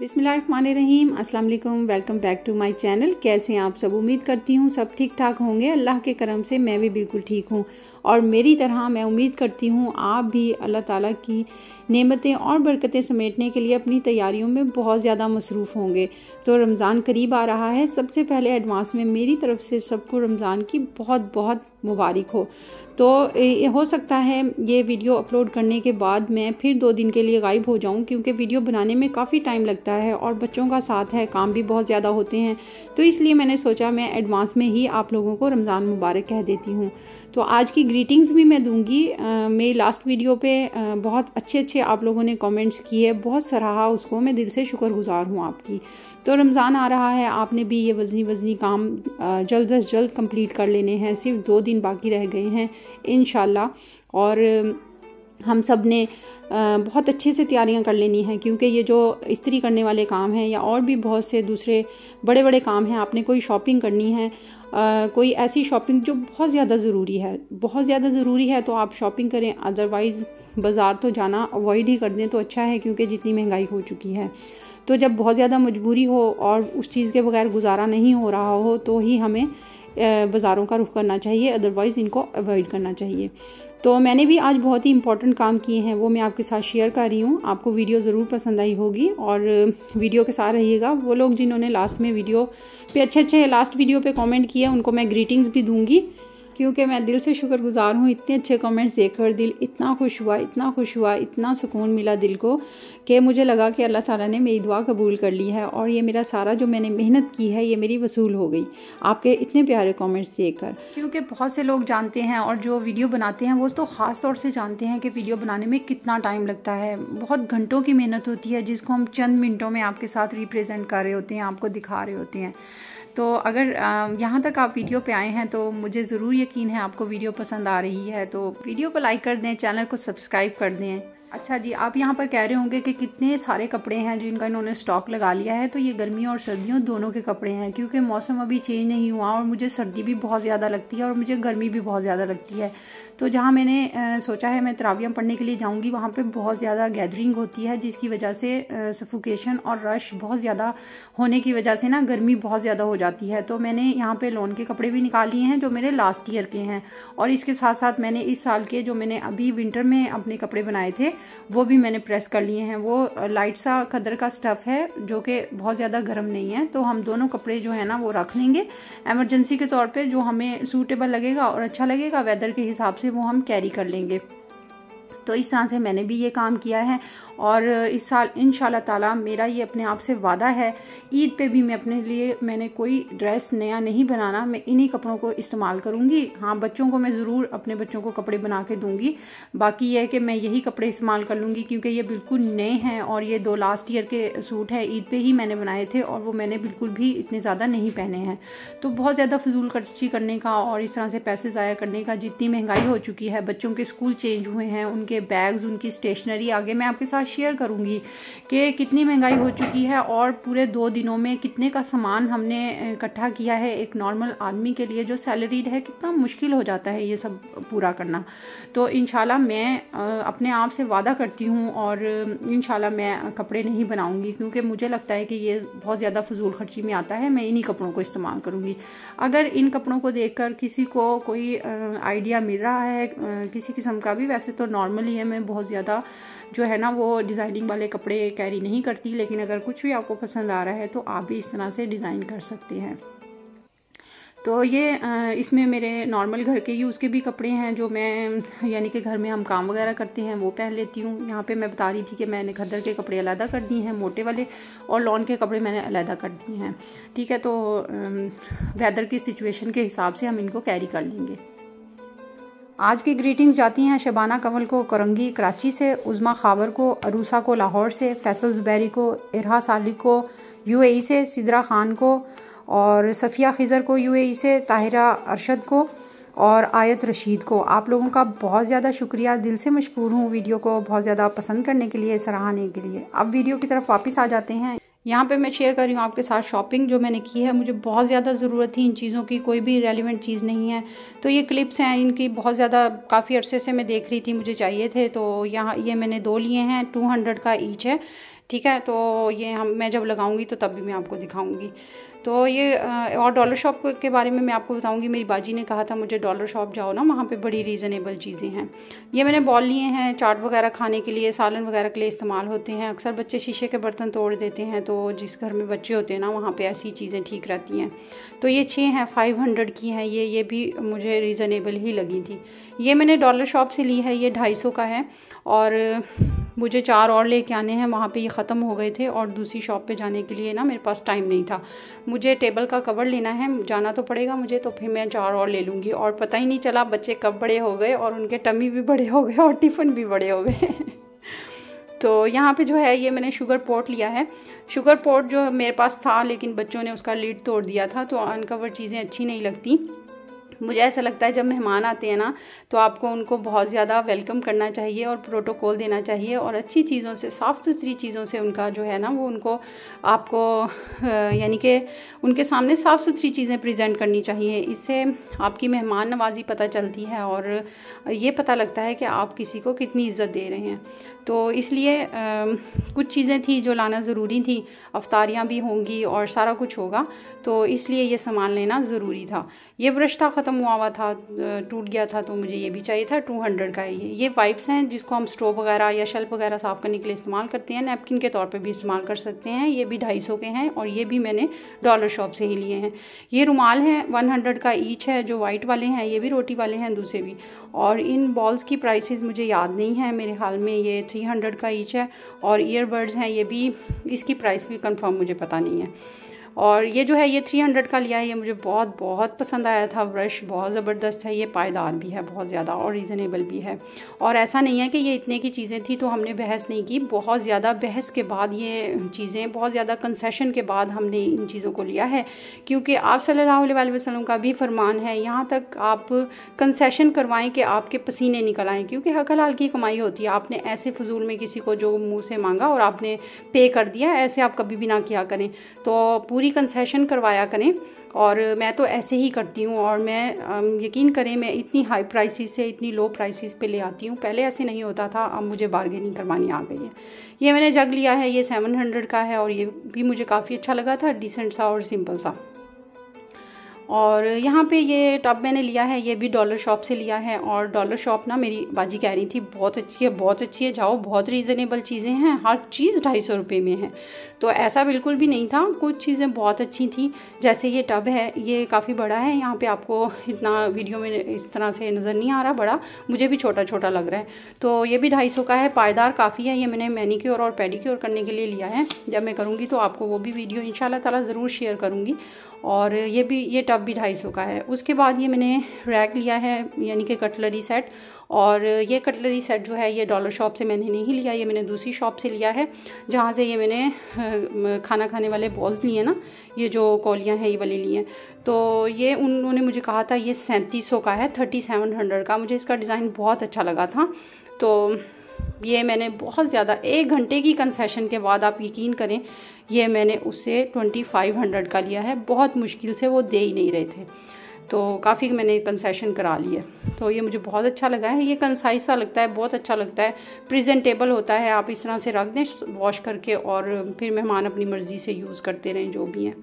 बिस्मिल्लाहिर्रहमानिर्रहीम, अस्सलाम वालेकुम। Welcome back to my channel. कैसे हैं आप सब? उम्मीद करती हूँ सब ठीक ठाक होंगे। अल्लाह के करम से मैं भी बिल्कुल ठीक हूँ और मेरी तरह मैं उम्मीद करती हूँ आप भी अल्लाह ताला की नेमतें और बरकतें समेटने के लिए अपनी तैयारियों में बहुत ज़्यादा मसरूफ़ होंगे। तो रमज़ान करीब आ रहा है। सबसे पहले एडवांस में मेरी तरफ से सबको रमज़ान की बहुत बहुत मुबारक हो। तो हो सकता है ये वीडियो अपलोड करने के बाद मैं फिर 2 दिन के लिए गायब हो जाऊं, क्योंकि वीडियो बनाने में काफ़ी टाइम लगता है और बच्चों का साथ है, काम भी बहुत ज़्यादा होते हैं। तो इसलिए मैंने सोचा मैं एडवांस में ही आप लोगों को रमज़ान मुबारक कह देती हूँ। तो आज की ग्रीटिंग्स भी मैं दूंगी। मेरी लास्ट वीडियो पे बहुत अच्छे आप लोगों ने कमेंट्स किए, बहुत सराहा उसको, मैं दिल से शुक्रगुजार हूँ आपकी। तो रमज़ान आ रहा है, आपने भी ये वज़नी काम जल्द से जल्द कंप्लीट कर लेने हैं। सिर्फ 2 दिन बाकी रह गए हैं इंशाल्लाह। और हम सब ने बहुत अच्छे से तैयारियां कर लेनी हैं, क्योंकि ये जो इस्त्री करने वाले काम हैं या और भी बहुत से दूसरे बड़े बड़े काम हैं, आपने कोई शॉपिंग करनी है, कोई ऐसी शॉपिंग जो बहुत ज़्यादा ज़रूरी है तो आप शॉपिंग करें। अदरवाइज़ बाज़ार तो जाना अवॉइड ही कर दें तो अच्छा है, क्योंकि जितनी महंगाई हो चुकी है। तो जब बहुत ज़्यादा मजबूरी हो और उस चीज़ के बगैर गुजारा नहीं हो रहा हो तो ही हमें बाज़ारों का रुख करना चाहिए, अदरवाइज़ इनको अवॉइड करना चाहिए। तो मैंने भी आज बहुत ही इंपॉर्टेंट काम किए हैं, वो मैं आपके साथ शेयर कर रही हूँ। आपको वीडियो ज़रूर पसंद आई होगी और वीडियो के साथ रहिएगा। वो लोग जिन्होंने लास्ट में वीडियो पे अच्छे लास्ट वीडियो पे कमेंट किए उनको मैं ग्रीटिंग्स भी दूंगी, क्योंकि मैं दिल से शुक्रगुजार हूँ। इतने अच्छे कमेंट्स देखकर दिल इतना खुश हुआ, इतना सुकून मिला दिल को कि मुझे लगा कि अल्लाह ताला ने मेरी दुआ कबूल कर ली है और ये मेरा सारा जो मैंने मेहनत की है ये मेरी वसूल हो गई आपके इतने प्यारे कमेंट्स देखकर। क्योंकि बहुत से लोग जानते हैं और जो वीडियो बनाते हैं वो तो ख़ास तौर से जानते हैं कि वीडियो बनाने में कितना टाइम लगता है। बहुत घंटों की मेहनत होती है, जिसको हम चंद मिनटों में आपके साथ रिप्रेजेंट कर रहे होते हैं, आपको दिखा रहे होते हैं। तो अगर यहाँ तक आप वीडियो पे आए हैं तो मुझे ज़रूर यकीन है आपको वीडियो पसंद आ रही है। तो वीडियो को लाइक कर दें, चैनल को सब्सक्राइब कर दें। अच्छा जी, आप यहाँ पर कह रहे होंगे कि कितने सारे कपड़े हैं जिनका इन्होंने स्टॉक लगा लिया है। तो ये गर्मियों और सर्दियों दोनों के कपड़े हैं, क्योंकि मौसम अभी चेंज नहीं हुआ और मुझे सर्दी भी बहुत ज़्यादा लगती है और मुझे गर्मी भी बहुत ज़्यादा लगती है। तो जहाँ मैंने सोचा है मैं तरावियाँ पढ़ने के लिए जाऊँगी, वहाँ पर बहुत ज़्यादा गैदरिंग होती है, जिसकी वजह से सफोकेशन और रश बहुत ज़्यादा होने की वजह से ना गर्मी बहुत ज़्यादा हो जाती है। तो मैंने यहाँ पे लॉन के कपड़े भी निकाल लिए हैं जो मेरे लास्ट ईयर के हैं, और इसके साथ साथ मैंने इस साल के जो मैंने अभी विंटर में अपने कपड़े बनाए थे वो भी मैंने प्रेस कर लिए हैं। वो लाइट सा खदर का स्टफ़ है जो कि बहुत ज़्यादा गर्म नहीं है। तो हम दोनों कपड़े जो है ना वो रख लेंगे एमरजेंसी के तौर पे, जो हमें सूटेबल लगेगा और अच्छा लगेगा वेदर के हिसाब से वो हम कैरी कर लेंगे। तो इस तरह से मैंने भी ये काम किया है और इस साल इंशाल्लाह ताला मेरा ये अपने आप से वादा है, ईद पे भी मैं अपने लिए मैंने कोई ड्रेस नया नहीं बनाना, मैं इन्हीं कपड़ों को इस्तेमाल करूँगी। हाँ, बच्चों को मैं ज़रूर अपने बच्चों को कपड़े बना के दूँगी, बाकी यह है कि मैं यही कपड़े इस्तेमाल कर लूँगी, क्योंकि ये बिल्कुल नए हैं और ये 2 लास्ट ईयर के सूट हैं, ईद पे ही मैंने बनाए थे और वो मैंने बिल्कुल भी इतने ज़्यादा नहीं पहने हैं। तो बहुत ज़्यादा फजूल खर्ची करने का और इस तरह से पैसे ज़ाया करने का, जितनी महंगाई हो चुकी है, बच्चों के स्कूल चेंज हुए हैं, उनके बैग्स, उनकी स्टेशनरी, आगे मैं आपके साथ शेयर करूंगी कि कितनी महंगाई हो चुकी है और पूरे 2 दिनों में कितने का सामान हमने इकट्ठा किया है। एक नॉर्मल आदमी के लिए जो सैलरीड है कितना मुश्किल हो जाता है ये सब पूरा करना। तो इंशाल्लाह मैं अपने आप से वादा करती हूँ और इंशाल्लाह मैं कपड़े नहीं बनाऊंगी, क्योंकि मुझे लगता है कि ये बहुत ज़्यादा फजूल खर्ची में आता है। मैं इन्हीं कपड़ों को इस्तेमाल करूँगी। अगर इन कपड़ों को देखकर किसी को कोई आइडिया मिल रहा है किसी किस्म का भी, वैसे तो नॉर्मली है, मैं बहुत ज़्यादा जो है ना वो डिज़ाइनिंग वाले कपड़े कैरी नहीं करती, लेकिन अगर कुछ भी आपको पसंद आ रहा है तो आप भी इस तरह से डिज़ाइन कर सकते हैं। तो ये इसमें मेरे नॉर्मल घर के यूज़ के भी कपड़े हैं जो मैं यानी कि घर में हम काम वगैरह करते हैं वो पहन लेती हूँ। यहाँ पे मैं बता रही थी कि मैंने खद्दर के कपड़े अलग कर दिए हैं मोटे वाले, और लॉन के कपड़े मैंने अलग कर दिए हैं। ठीक है, तो वेदर की सिचुएशन के हिसाब से हम इनको कैरी कर लेंगे। आज की ग्रीटिंग्स जाती हैं शबाना कंवल को करंगी कराची से, उज़मा खावर को अरूसा को लाहौर से, फैसल ज़ुबैरी को, इरहा सालिक को यूएई से, सिद्रा खान को और सफ़िया खिज़र को यूएई से, ताहिरा अरशद को और आयत रशीद को। आप लोगों का बहुत ज़्यादा शुक्रिया, दिल से मशकूर हूँ वीडियो को बहुत ज़्यादा पसंद करने के लिए, सराहने के लिए। अब वीडियो की तरफ वापस आ जाते हैं। यहाँ पे मैं शेयर कर रही हूँ आपके साथ शॉपिंग जो मैंने की है। मुझे बहुत ज़्यादा ज़रूरत थी इन चीज़ों की, कोई भी रेलिवेंट चीज़ नहीं है। तो ये क्लिप्स हैं, इनकी बहुत ज़्यादा काफ़ी अरसे से मैं देख रही थी, मुझे चाहिए थे। तो यहाँ ये मैंने 2 लिए हैं, 200 का ईच है। ठीक है। तो ये मैं जब लगाऊंगी तो तब भी मैं आपको दिखाऊंगी। तो ये और डॉलर शॉप के बारे में मैं आपको बताऊंगी। मेरी बाजी ने कहा था मुझे डॉलर शॉप जाओ ना, वहाँ पे बड़ी रीज़नेबल चीज़ें हैं। ये मैंने बॉल लिए हैं, चाट वगैरह खाने के लिए, सालन वगैरह के लिए इस्तेमाल होते हैं। अक्सर बच्चे शीशे के बर्तन तोड़ देते हैं, तो जिस घर में बच्चे होते हैं ना, वहाँ पे ऐसी चीज़ें ठीक रहती हैं। तो ये 6 हैं, 500 की हैं ये भी मुझे रीज़नेबल ही लगी थी। ये मैंने डॉलर शॉप से ली है, ये 250 का है। और मुझे 4 और लेके आने हैं, वहाँ पे ये ख़त्म हो गए थे। और दूसरी शॉप पे जाने के लिए ना मेरे पास टाइम नहीं था। मुझे टेबल का कवर लेना है, जाना तो पड़ेगा मुझे, तो फिर मैं 4 और ले लूँगी। और पता ही नहीं चला बच्चे कब बड़े हो गए, और उनके टमी भी बड़े हो गए और टिफ़िन भी बड़े हो गए। तो यहाँ पे जो है ये मैंने शुगर पॉट लिया है। शुगर पॉट जो मेरे पास था, लेकिन बच्चों ने उसका लीड तोड़ दिया था, तो अनकवर चीज़ें अच्छी नहीं लगती। मुझे ऐसा लगता है जब मेहमान आते हैं ना, तो आपको उनको बहुत ज़्यादा वेलकम करना चाहिए और प्रोटोकॉल देना चाहिए, और अच्छी चीज़ों से, साफ़ सुथरी चीज़ों से उनका जो है ना, वो उनको आपको यानी कि उनके सामने साफ़ सुथरी चीज़ें प्रेजेंट करनी चाहिए। इससे आपकी मेहमान नवाजी पता चलती है, और ये पता लगता है कि आप किसी को कितनी इज़्ज़त दे रहे हैं। तो इसलिए कुछ चीज़ें थी जो लाना ज़रूरी थी, अफ्तारियाँ भी होंगी और सारा कुछ होगा, तो इसलिए ये सामान लेना ज़रूरी था। ये ब्रश था, ख़त्म हुआ था, टूट गया था, तो मुझे ये भी चाहिए था। 200 का है ये वाइप्स हैं जिसको हम स्टोव वगैरह या शेल्फ वगैरह साफ़ करने के लिए इस्तेमाल करते हैं, नैपकिन के तौर पे भी इस्तेमाल कर सकते हैं। ये भी 250 के हैं, और ये भी मैंने डॉलर शॉप से ही लिए हैं। ये रुमाल हैं, 100 का ईच है, जो वाइट वाले हैं, ये भी रोटी वाले हैं, दूसरे भी। और इन बॉल्स की प्राइसेस मुझे याद नहीं है, मेरे ख्याल में ये 300 का ईच है। और ईयरबड्स हैं, ये भी, इसकी प्राइस भी कंफर्म मुझे पता नहीं है। और ये जो है ये 300 का लिया है, ये मुझे बहुत बहुत पसंद आया था। ब्रश बहुत ज़बरदस्त है, ये पायदार भी है बहुत ज़्यादा, और रीज़नेबल भी है। और ऐसा नहीं है कि ये इतने की चीज़ें थी तो हमने बहस नहीं की, बहुत ज़्यादा बहस के बाद ये चीज़ें, बहुत ज़्यादा कंसेशन के बाद हमने इन चीज़ों को लिया है। क्योंकि आप सल्लल्लाहु अलैहि वसल्लम का भी फरमान है, यहाँ तक आप कंसेशन करवाएं कि आपके पसीने निकल आएँ, क्योंकि हक हलाल की कमाई होती है। आपने ऐसे फजूल में किसी को जो मुँह से मांगा और आपने पे कर दिया, ऐसे आप कभी भी ना किया करें। तो पूरी कंसेशन करवाया करें, और मैं तो ऐसे ही करती हूँ। और मैं यकीन करें, मैं इतनी हाई प्राइसेस से इतनी लो प्राइसेस पे ले आती हूँ। पहले ऐसे नहीं होता था, अब मुझे बार्गेनिंग करवानी आ गई है। ये मैंने जग लिया है, ये 700 का है, और ये भी मुझे काफ़ी अच्छा लगा था, डिसेंट सा और सिंपल सा। और यहाँ पे ये टब मैंने लिया है, ये भी डॉलर शॉप से लिया है। और डॉलर शॉप ना, मेरी बाजी कह रही थी बहुत अच्छी है, बहुत अच्छी है, जाओ, बहुत रीज़नेबल चीज़ें हैं, हर चीज़ 250 रुपये में है। तो ऐसा बिल्कुल भी नहीं था, कुछ चीज़ें बहुत अच्छी थी। जैसे ये टब है, ये काफ़ी बड़ा है, यहाँ पे आपको इतना वीडियो में इस तरह से नज़र नहीं आ रहा बड़ा, मुझे भी छोटा छोटा लग रहा है। तो ये भी 250 का है, पायदार काफ़ी है। ये मैंने मैनीक्योर और पेडिक्योर करने के लिए लिया है। जब मैं करूँगी तो आपको वो भी वीडियो इंशाल्लाह ताला ज़रूर शेयर करूँगी। और ये टब भी 250 का है। उसके बाद ये मैंने रैक लिया है, यानी कि कटलरी सेट। और ये कटलरी सेट जो है, ये डॉलर शॉप से मैंने नहीं लिया, ये मैंने दूसरी शॉप से लिया है, जहाँ से ये मैंने खाना खाने वाले बॉल्स लिए ना, ये जो कौलियाँ हैं, ये वाले लिए। तो ये उन्होंने मुझे कहा था ये 3700 का है, 3700 का। मुझे इसका डिज़ाइन बहुत अच्छा लगा था, तो ये मैंने बहुत ज़्यादा 1 घंटे की कंसेशन के बाद, आप यकीन करें, ये मैंने उससे 2500 का लिया है। बहुत मुश्किल से, वो दे ही नहीं रहे थे, तो काफ़ी मैंने कंसेशन करा ली है। तो ये मुझे बहुत अच्छा लगा है। ये कंसाइज सा लगता है, बहुत अच्छा लगता है, प्रेजेंटेबल होता है। आप इस तरह से रख दें वॉश करके, और फिर मेहमान अपनी मर्ज़ी से यूज़ करते रहें जो भी हैं।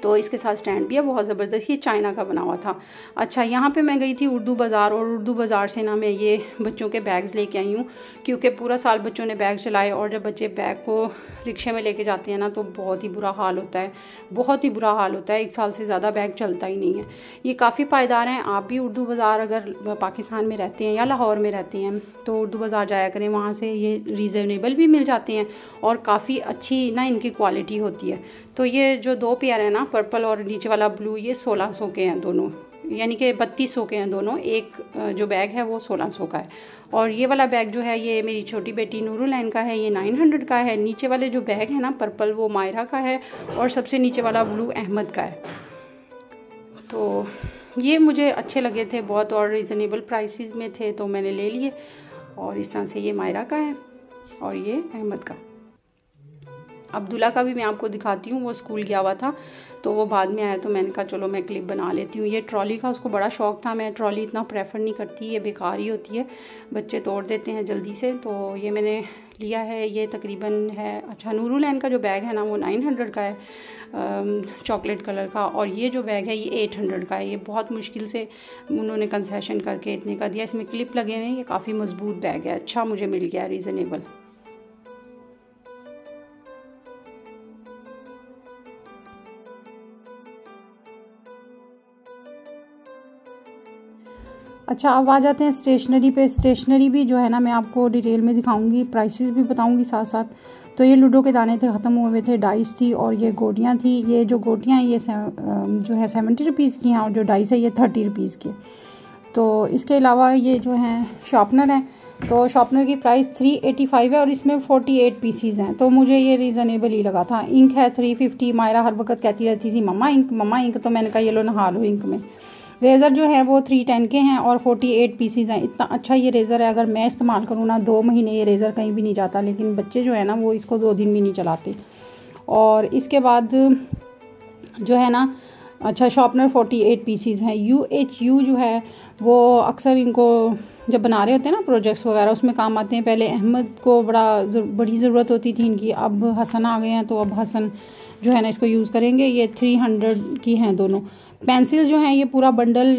तो इसके साथ स्टैंड भी है, बहुत ज़बरदस्त, ये चाइना का बना हुआ था। अच्छा, यहाँ पे मैं गई थी उर्दू बाज़ार, और उर्दू बाज़ार से ना मैं ये बच्चों के बैग्स लेके आई हूँ, क्योंकि पूरा साल बच्चों ने बैग चलाए, और जब बच्चे बैग को रिक्शे में लेके जाते हैं ना, तो बहुत ही बुरा हाल होता है, बहुत ही बुरा हाल होता है। 1 साल से ज़्यादा बैग चलता ही नहीं है। ये काफ़ी पायदार हैं। आप भी उर्दू बाज़ार अगर पाकिस्तान में रहते हैं या लाहौर में रहते हैं, तो उर्दू बाज़ार जाया करें, वहाँ से ये रीज़नेबल भी मिल जाते हैं, और काफ़ी अच्छी ना इनकी क्वालिटी होती है। तो ये जो 2 पेयर है ना, पर्पल और नीचे वाला ब्लू, ये 1600 के हैं दोनों, यानी कि 3200 के हैं दोनों। एक जो बैग है वो 1600 का है। और ये वाला बैग जो है, ये मेरी छोटी बेटी नूरुलैन का है, ये 900 का है। नीचे वाले जो बैग है ना पर्पल, वो मायरा का है, और सबसे नीचे वाला ब्लू अहमद का है। तो ये मुझे अच्छे लगे थे बहुत, और रीज़नेबल प्राइसेस में थे, तो मैंने ले लिए। और इस तरह से ये मायरा का है, और ये अहमद का। अब्दुल्ला का भी मैं आपको दिखाती हूँ, वो स्कूल गया हुआ था, तो वो बाद में आया, तो मैंने कहा चलो मैं क्लिप बना लेती हूँ। ये ट्रॉली का उसको बड़ा शौक़ था। मैं ट्रॉली इतना प्रेफर नहीं करती, ये बेकार ही होती है, बच्चे तोड़ देते हैं जल्दी से। तो ये मैंने लिया है। ये तकरीबन है, अच्छा नूरुलैन का जो बैग है ना वो 900 का है, चॉकलेट कलर का, और ये जो बैग है ये 800 का है। ये बहुत मुश्किल से उन्होंने कंसेशन करके इतने का दिया। इसमें क्लिप लगे हुए हैं, ये काफ़ी मज़बूत बैग है, अच्छा मुझे मिल गया, रीज़नेबल। अच्छा, अब आ जाते हैं स्टेशनरी पे। स्टेशनरी भी जो है ना मैं आपको डिटेल में दिखाऊंगी, प्राइसेस भी बताऊंगी साथ साथ। तो ये लूडो के दाने थे, ख़त्म हुए थे, डाइस थी, और ये गोटियाँ थी। ये जो गोटियाँ ये जो है 70 रुपीज़ की हैं, और जो डाइस है ये 30 रुपीज़ की। तो इसके अलावा ये जो हैं शार्पनर हैं, तो शार्पनर की प्राइस 385 है और इसमें 48 पीसीज हैं, तो मुझे ये रीज़नेबल ही लगा था। इंक है 350। मायरा हर वक्त कहती रहती थी मम्मा इंक, तो मैंने कहा ये लो नहा लो इंक में। रेज़र जो है वो 310 के हैं और 48 पीसीज हैं। इतना अच्छा ये रेज़र है, अगर मैं इस्तेमाल करूँ ना 2 महीने ये रेज़र कहीं भी नहीं जाता, लेकिन बच्चे जो है ना वो इसको 2 दिन भी नहीं चलाते। और इसके बाद जो है ना, अच्छा शॉर्पनर 48 पीसीज हैं। UHU जो है वो अक्सर इनको जब बना रहे होते हैं ना प्रोजेक्ट्स वगैरह, उसमें काम आते हैं। पहले अहमद को बड़ी ज़रूरत होती थी इनकी, अब हसन आ गए हैं, तो अब हसन जो है ना इसको यूज़ करेंगे। ये 300 की हैं दोनों। पेंसिल जो हैं ये पूरा बंडल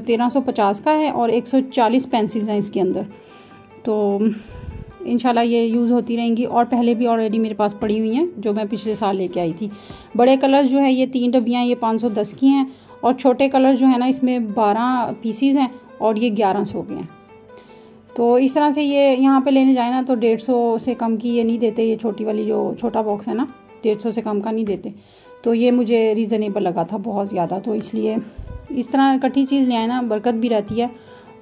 1350 का है और 140 पेंसिल्स हैं इसके अंदर। तो इंशाल्लाह ये यूज़ होती रहेंगी, और पहले भी ऑलरेडी मेरे पास पड़ी हुई हैं जो मैं पिछले साल लेके आई थी। बड़े कलर्स जो है ये 3 डब्बियाँ, ये 510 की हैं, और छोटे कलर जो है ना इसमें 12 पीसीज हैं और ये 1100 के हैं। तो इस तरह से ये यहाँ पे लेने जाए ना तो 150 से कम की ये नहीं देते। ये छोटी वाली जो छोटा बॉक्स है ना 150 से कम का नहीं देते। तो ये मुझे रीज़नेबल लगा था बहुत ज़्यादा, तो इसलिए इस तरह इकट्ठी चीज़ ले आए ना, बरकत भी रहती है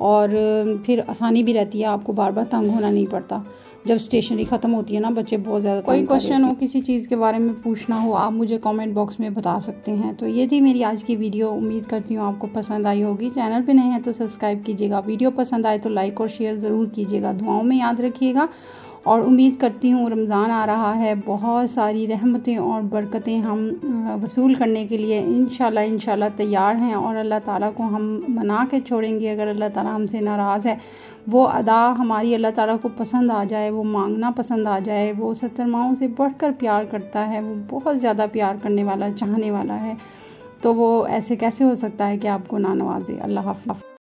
और फिर आसानी भी रहती है, आपको बार बार तंग होना नहीं पड़ता। जब स्टेशनरी ख़त्म होती है ना बच्चे बहुत ज़्यादा। कोई क्वेश्चन हो, किसी चीज़ के बारे में पूछना हो, आप मुझे कमेंट बॉक्स में बता सकते हैं। तो ये थी मेरी आज की वीडियो, उम्मीद करती हूँ आपको पसंद आई होगी। चैनल पे नए हैं तो सब्सक्राइब कीजिएगा, वीडियो पसंद आए तो लाइक और शेयर ज़रूर कीजिएगा, दुआओं में याद रखिएगा। और उम्मीद करती हूँ रमज़ान आ रहा है, बहुत सारी रहमतें और बरकतें हम वसूल करने के लिए इंशाल्लाह तैयार हैं, और अल्लाह ताला को हम मना के छोड़ेंगे। अगर अल्लाह ताला हमसे नाराज़ है, वो अदा हमारी अल्लाह ताला को पसंद आ जाए, वो मांगना पसंद आ जाए, वो 70 माओं से बढ़कर प्यार करता है, वो बहुत ज़्यादा प्यार करने वाला, चाहने वाला है, तो वो ऐसे कैसे हो सकता है कि आपको ना नवाजे। अल्लाह हाफ़िज़।